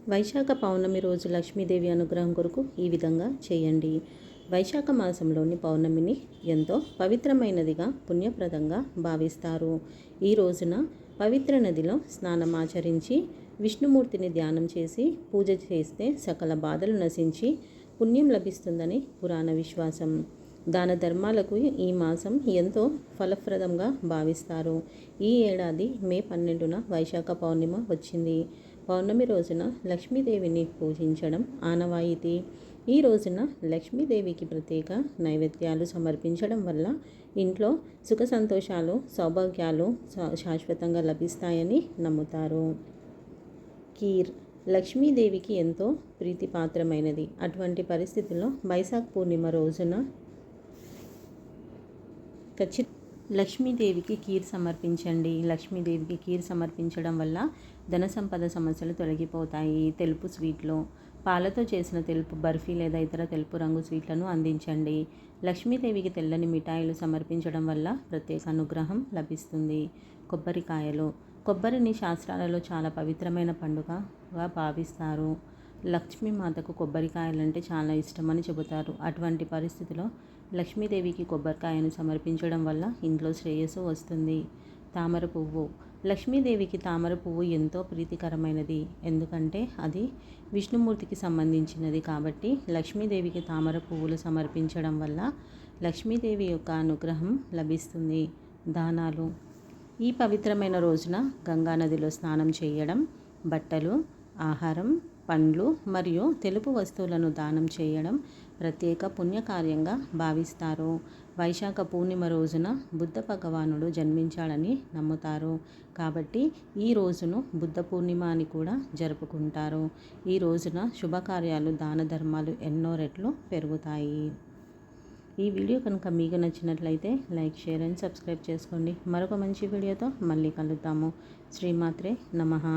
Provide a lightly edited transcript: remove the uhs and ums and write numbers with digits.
వైశాఖ పౌర్ణమి రోజు లక్ష్మీదేవి అనుగ్రహం కొరకు ఈ విధంగా చేయండి. వైశాఖ మాసంలోని పౌర్ణమిని ఎంతో పవిత్రమైనదిగా పుణ్యప్రదంగా భావిస్తారు. ఈ రోజున పవిత్ర నదిలో స్నానం ఆచరించి విష్ణుమూర్తిని ధ్యానం చేసి పూజ చేస్తే సకల బాధలు నశించి పుణ్యం లభిస్తుందని పురాణ విశ్వాసం. దాన ధర్మాలకు ఈ మాసం ఎంతో ఫలప్రదంగా భావిస్తారు. ఈ ఏడాది మే 12న వైశాఖ పౌర్ణిమ వచ్చింది. పౌర్ణమి రోజున లక్ష్మీదేవిని పూజించడం ఆనవాయితీ. ఈ రోజున లక్ష్మీదేవికి ప్రత్యేక నైవేద్యాలు సమర్పించడం వల్ల ఇంట్లో సుఖ సంతోషాలు సౌభాగ్యాలు శాశ్వతంగా లభిస్తాయని నమ్ముతారు. కీర్ లక్ష్మీదేవికి ఎంతో ప్రీతిపాత్రమైనది. అటువంటి పరిస్థితుల్లో వైశాఖ పూర్ణిమ రోజున లక్ష్మీదేవికి కీర్ సమర్పించండి. లక్ష్మీదేవికి కీర్ సమర్పించడం వల్ల ధన సంపద సమస్యలు తొలగిపోతాయి. తెలుపు స్వీట్లు పాలతో చేసిన తెలుపు బర్ఫీ లేదా ఇతర తెలుపు రంగు స్వీట్లను అందించండి. లక్ష్మీదేవికి తెల్లని మిఠాయిలు సమర్పించడం వల్ల ప్రత్యేక అనుగ్రహం లభిస్తుంది. కొబ్బరికాయలు కొబ్బరిని శాస్త్రాలలో చాలా పవిత్రమైన పండుగగా భావిస్తారు. లక్ష్మీమాతకు కొబ్బరికాయలంటే చాలా ఇష్టమని చెబుతారు. అటువంటి పరిస్థితిలో లక్ష్మీదేవికి కొబ్బరికాయను సమర్పించడం వల్ల ఇంట్లో శ్రేయస్సు వస్తుంది. తామర పువ్వు లక్ష్మీదేవికి తామర పువ్వు ఎంతో ప్రీతికరమైనది. ఎందుకంటే అది విష్ణుమూర్తికి సంబంధించినది కాబట్టి లక్ష్మీదేవికి తామర పువ్వులు సమర్పించడం వల్ల లక్ష్మీదేవి యొక్క అనుగ్రహం లభిస్తుంది. దానాలు ఈ పవిత్రమైన రోజున గంగానదిలో స్నానం చేయడం, బట్టలు, ఆహారం, పండ్లు మరియు తెలుపు వస్తువులను దానం చేయడం ప్రత్యేక పుణ్యకార్యంగా భావిస్తారు. వైశాఖ పూర్ణిమ రోజున బుద్ధ భగవానుడు జన్మించాడని నమ్ముతారు కాబట్టి ఈ రోజును బుద్ధ పూర్ణిమ అని కూడా జరుపుకుంటారు. ఈ రోజున శుభకార్యాలు దాన ధర్మాలు ఎన్నో రెట్లు పెరుగుతాయి. ఈ వీడియో కనుక మీకు నచ్చినట్లయితే లైక్, షేర్ అండ్ సబ్స్క్రైబ్ చేసుకోండి. మరొక మంచి వీడియోతో మళ్ళీ కలుద్దాము. శ్రీమాత్రే నమః.